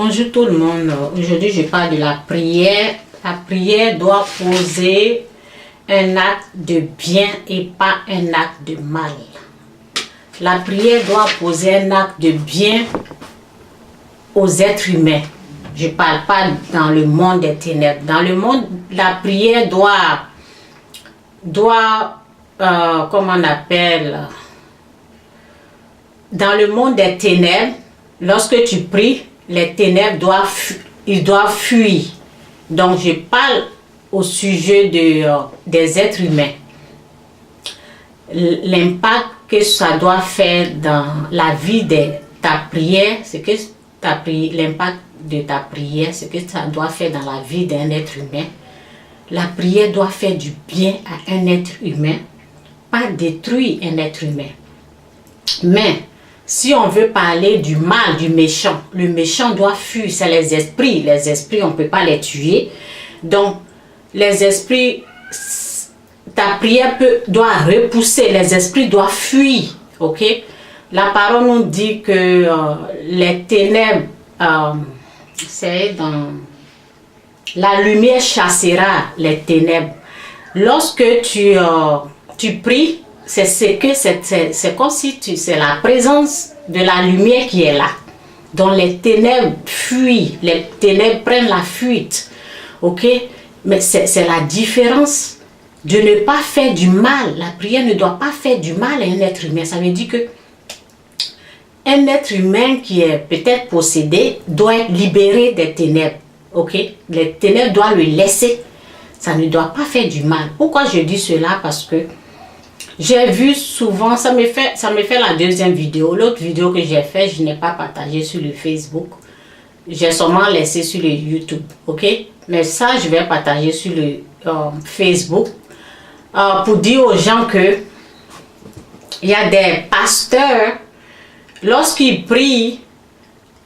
Bonjour tout le monde. Aujourd'hui, je parle de la prière. La prière doit poser un acte de bien et pas un acte de mal. La prière doit poser un acte de bien aux êtres humains. Je ne parle pas dans le monde des ténèbres. Dans le monde, la prière comment on appelle, dans le monde des ténèbres, lorsque tu pries, les ténèbres doivent fuir. Donc, je parle au sujet des êtres humains. L'impact que ça doit faire dans la vie de ta prière, c'est que l'impact de ta prière, c'est que ça doit faire dans la vie d'un être humain. La prière doit faire du bien à un être humain, pas détruire un être humain. Mais, si on veut parler du mal, du méchant, le méchant doit fuir, c'est les esprits. Les esprits, on ne peut pas les tuer. Donc, les esprits, ta prière doit repousser, les esprits doivent fuir. Ok? La parole nous dit que les ténèbres, c'est dans la lumière chassera les ténèbres. Lorsque tu pries, c'est comme si c'est la présence de la lumière qui est là. Donc les ténèbres fuient, les ténèbres prennent la fuite. Ok? Mais c'est la différence de ne pas faire du mal. La prière ne doit pas faire du mal à un être humain. Ça veut dire que un être humain qui est peut-être possédé doit être libéré des ténèbres. Ok? Les ténèbres doivent le laisser. Ça ne doit pas faire du mal. Pourquoi je dis cela? Parce que j'ai vu souvent, ça me fait la deuxième vidéo. L'autre vidéo que j'ai fait, je n'ai pas partagé sur le Facebook. J'ai seulement laissé sur le YouTube. Ok? Mais ça, je vais partager sur le Facebook. Pour dire aux gens que il y a des pasteurs, lorsqu'ils prient,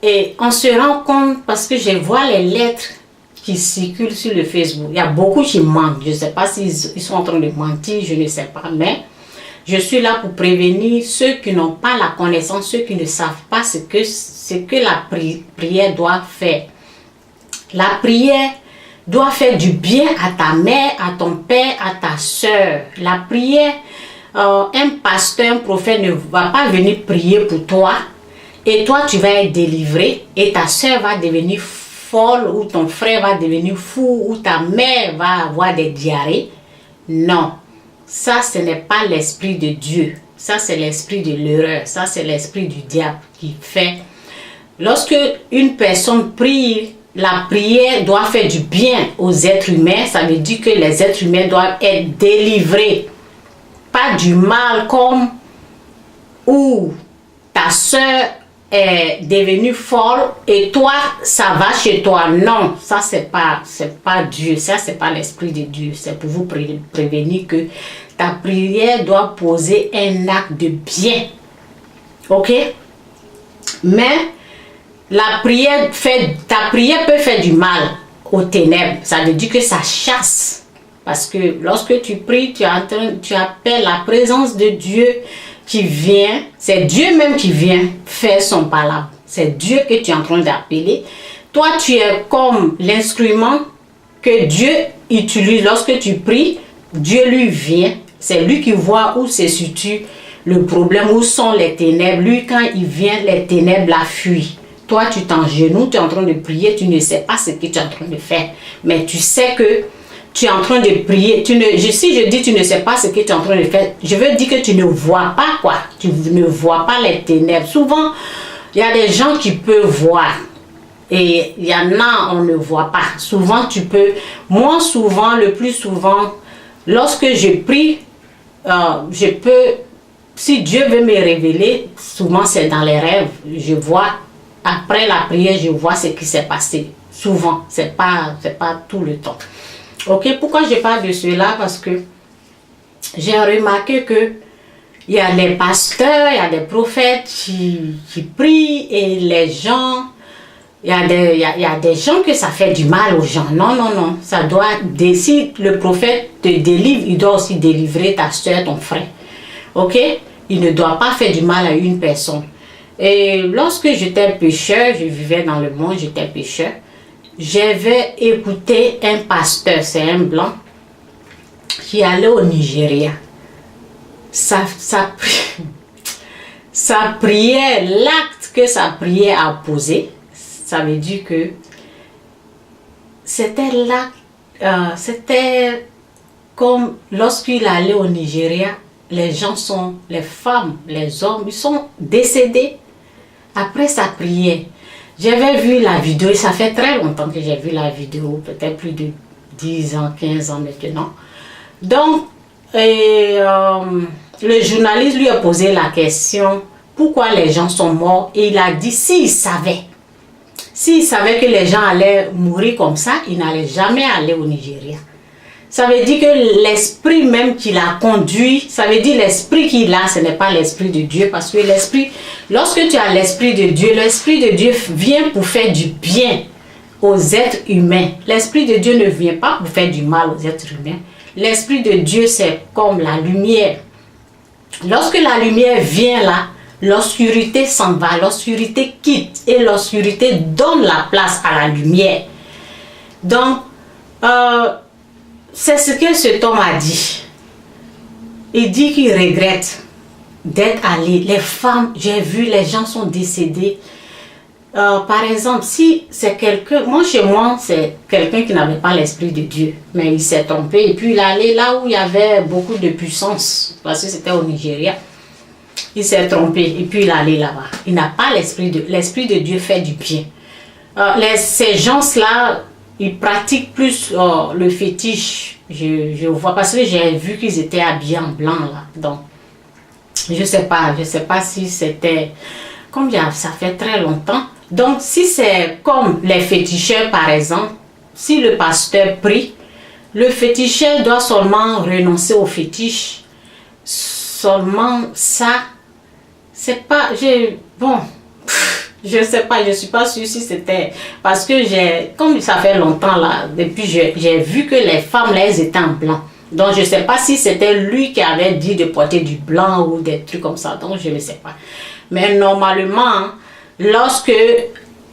et on se rend compte, parce que je vois les lettres qui circulent sur le Facebook. Il y a beaucoup qui mentent. Je ne sais pas s'ils sont en train de mentir, je ne sais pas. Mais je suis là pour prévenir ceux qui n'ont pas la connaissance, ceux qui ne savent pas ce que la prière doit faire. La prière doit faire du bien à ta mère, à ton père, à ta soeur. La prière, un pasteur, un prophète ne va pas venir prier pour toi et toi tu vas être délivré et ta soeur va devenir folle ou ton frère va devenir fou ou ta mère va avoir des diarrhées. Non, ça ce n'est pas l'esprit de Dieu. Ça c'est l'esprit de l'erreur. Ça c'est l'esprit du diable qui fait. Lorsque une personne prie, la prière doit faire du bien aux êtres humains. Ça veut dire que les êtres humains doivent être délivrés. Pas du mal comme où ta soeur est devenue folle et toi, ça va chez toi. Non, ça c'est pas Dieu. Ça c'est pas l'esprit de Dieu. C'est pour vous prévenir que ta prière doit poser un acte de bien. Ok? Mais ta prière peut faire du mal aux ténèbres. Ça veut dire que ça chasse. Parce que lorsque tu pries, tu appelles la présence de Dieu qui vient. C'est Dieu même qui vient faire son palabre. C'est Dieu que tu es en train d'appeler. Toi, tu es comme l'instrument que Dieu utilise. Lorsque tu pries, Dieu lui vient. C'est lui qui voit où se situe le problème, où sont les ténèbres. Lui, quand il vient, les ténèbres la fuient. Toi, tu t'engenouilles, tu es en train de prier, tu ne sais pas ce que tu es en train de faire. Mais tu sais que tu es en train de prier. Si je dis tu ne sais pas ce que tu es en train de faire, je veux dire que tu ne vois pas quoi. Tu ne vois pas les ténèbres. Souvent, il y a des gens qui peuvent voir. Et il y en a, on ne voit pas. Souvent, moi, souvent, le plus souvent, lorsque je prie, si Dieu veut me révéler, souvent c'est dans les rêves. Je vois, après la prière, je vois ce qui s'est passé. Souvent, c'est pas tout le temps. Ok, pourquoi je parle de cela? Parce que j'ai remarqué que il y a les pasteurs, il y a des prophètes qui prient et les gens, il y a des gens que ça fait du mal aux gens. Non, non, non. Ça doit, si le prophète te délivre, il doit aussi délivrer ta soeur, ton frère. Ok? Il ne doit pas faire du mal à une personne. Et lorsque j'étais pécheur, je vivais dans le monde, j'étais pécheur, j'avais écouté un pasteur, c'est un blanc, qui allait au Nigeria. Sa prière, l'acte que sa prière a posé, ça veut dire que c'était l'acte, c'était comme lorsqu'il allait au Nigeria, les femmes, les hommes, ils sont décédés après sa prière. J'avais vu la vidéo, et ça fait très longtemps que j'ai vu la vidéo, peut-être plus de 10 ans, 15 ans maintenant. Donc, le journaliste lui a posé la question, pourquoi les gens sont morts? Et il a dit, s'il savait que les gens allaient mourir comme ça, il n'allait jamais aller au Nigeria. Ça veut dire que l'esprit même qui l'a conduit, ça veut dire l'esprit qu'il a, ce n'est pas l'esprit de Dieu. Parce que l'esprit, lorsque tu as l'esprit de Dieu vient pour faire du bien aux êtres humains. L'esprit de Dieu ne vient pas pour faire du mal aux êtres humains. L'esprit de Dieu, c'est comme la lumière. Lorsque la lumière vient là, l'obscurité s'en va, l'obscurité quitte et l'obscurité donne la place à la lumière. Donc, c'est ce que cet homme a dit. Il dit qu'il regrette d'être allé. Les femmes, j'ai vu, les gens sont décédés. Par exemple, si c'est quelqu'un, moi chez moi, c'est quelqu'un qui n'avait pas l'esprit de Dieu, mais il s'est trompé et puis il est allé là où il y avait beaucoup de puissance, parce que c'était au Nigeria. Il s'est trompé et puis il est allé là-bas. Il n'a pas l'esprit de Dieu fait du bien. Ces gens-là, ils pratiquent plus le fétiche. Je vois parce que j'ai vu qu'ils étaient habillés en blanc là. Donc, je sais pas si c'était comme ça fait très longtemps. Donc, si c'est comme les féticheurs par exemple, si le pasteur prie, le féticheur doit seulement renoncer au fétiche. Seulement ça, c'est pas, je sais pas, je suis pas sûre si c'était parce que comme ça fait longtemps là, depuis j'ai vu que les femmes là, elles étaient en blanc. Donc je sais pas si c'était lui qui avait dit de porter du blanc ou des trucs comme ça. Donc je ne sais pas. Mais normalement, lorsque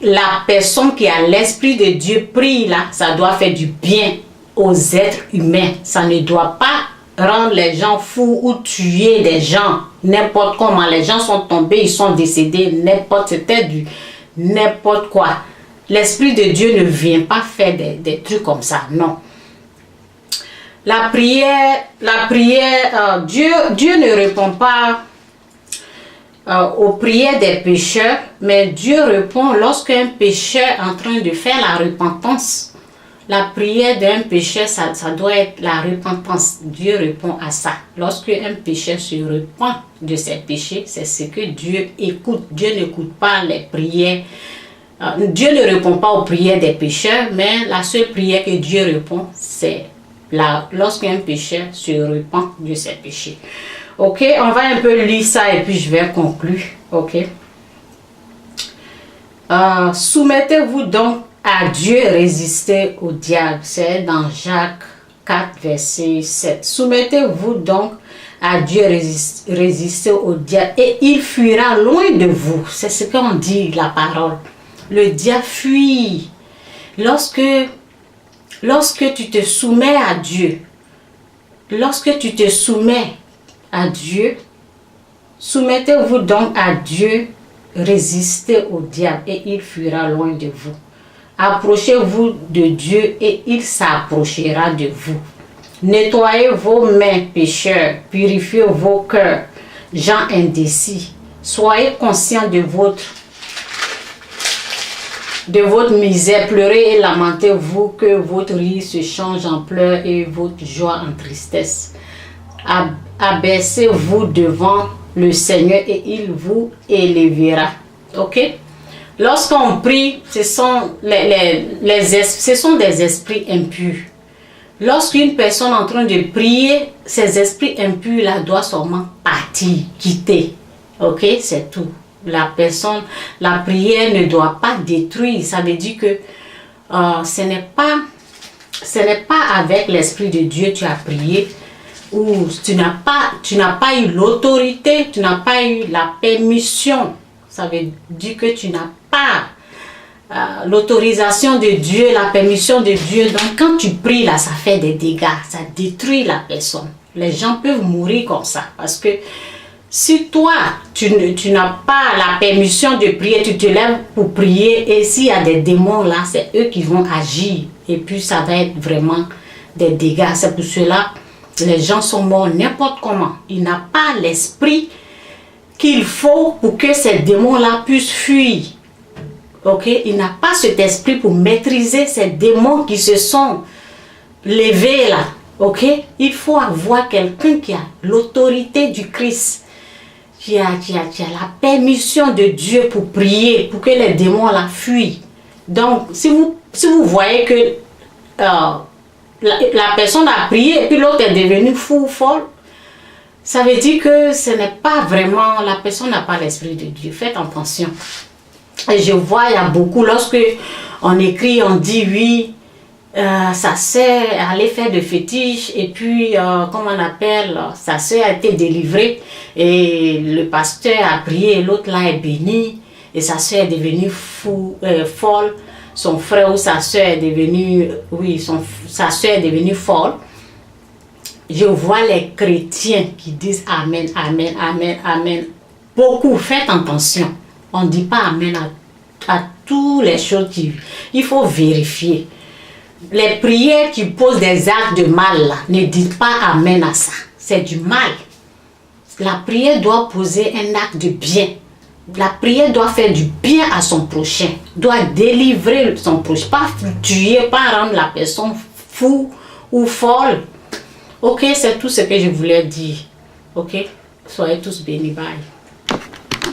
la personne qui a l'esprit de Dieu prie là, ça doit faire du bien aux êtres humains. Ça ne doit pas rendre les gens fous ou tuer des gens n'importe comment. Les gens sont tombés, ils sont décédés, n'importe quoi. L'esprit de Dieu ne vient pas faire des trucs comme ça, non. La prière, Dieu ne répond pas aux prières des pécheurs, mais Dieu répond lorsqu'un pécheur est en train de faire la repentance. La prière d'un pécheur, ça doit être la repentance. Dieu répond à ça. Lorsque un pécheur se repent de ses péchés, c'est ce que Dieu écoute. Dieu n'écoute pas les prières. Dieu ne répond pas aux prières des pécheurs, mais la seule prière que Dieu répond, c'est lorsqu'un pécheur se repent de ses péchés. Ok, on va un peu lire ça et puis je vais conclure. Ok. Soumettez-vous donc à Dieu, résistez au diable. C'est dans Jacques 4, verset 7. Soumettez-vous donc à Dieu, résistez au diable et il fuira loin de vous. C'est ce qu'on dit, la parole. Le diable fuit. Lorsque tu te soumets à Dieu, soumettez-vous donc à Dieu, résistez au diable et il fuira loin de vous. Approchez-vous de Dieu et il s'approchera de vous. Nettoyez vos mains, pécheurs, purifiez vos cœurs, gens indécis. Soyez conscients de votre misère, pleurez et lamentez-vous, que votre rire se change en pleurs et votre joie en tristesse. Abaissez-vous devant le Seigneur et il vous élèvera. Ok? Lorsqu'on prie, ce sont des esprits impurs. Lorsqu'une personne est en train de prier, ces esprits impurs là doivent seulement partir, quitter. Ok? C'est tout. La prière ne doit pas détruire. Ça veut dire que ce n'est pas avec l'esprit de Dieu que tu as prié, ou tu n'as pas eu l'autorité, tu n'as pas eu la permission ça veut dire que tu n'as pas l'autorisation de Dieu, la permission de Dieu. Donc quand tu pries là, ça fait des dégâts, ça détruit la personne. Les gens peuvent mourir comme ça parce que si toi, tu n'as pas la permission de prier, tu te lèves pour prier et s'il y a des démons là, c'est eux qui vont agir et puis ça va être vraiment des dégâts. C'est pour cela les gens sont morts n'importe comment. Il n'a pas l'esprit qu'il faut pour que ces démons-là puissent fuir. Ok? Il n'a pas cet esprit pour maîtriser ces démons qui se sont levés là. Ok? Il faut avoir quelqu'un qui a l'autorité du Christ, qui a la permission de Dieu pour prier, pour que les démons là fuient. Donc, si vous voyez que la personne a prié et puis l'autre est devenue fou ou folle, ça veut dire que ce n'est pas vraiment, la personne n'a pas l'esprit de Dieu. Faites attention. Et je vois, il y a beaucoup, lorsque on écrit, on dit oui, sa soeur allait faire de fétiches et puis, comment on appelle, sa soeur a été délivrée et le pasteur a prié et l'autre là est béni et sa soeur est devenue folle. Son frère ou sa soeur est devenue, sa soeur est devenue folle. Je vois les chrétiens qui disent Amen, Amen, Amen, Amen. Beaucoup, faites attention. On ne dit pas Amen à toutes les choses il faut vérifier. Les prières qui posent des actes de mal, là, ne dites pas Amen à ça. C'est du mal. La prière doit poser un acte de bien. La prière doit faire du bien à son prochain, doit délivrer son prochain, pas tuer, pas rendre la personne fou ou folle. Ok, c'est tout ce que je voulais dire. Ok, soyez tous bénis, bye.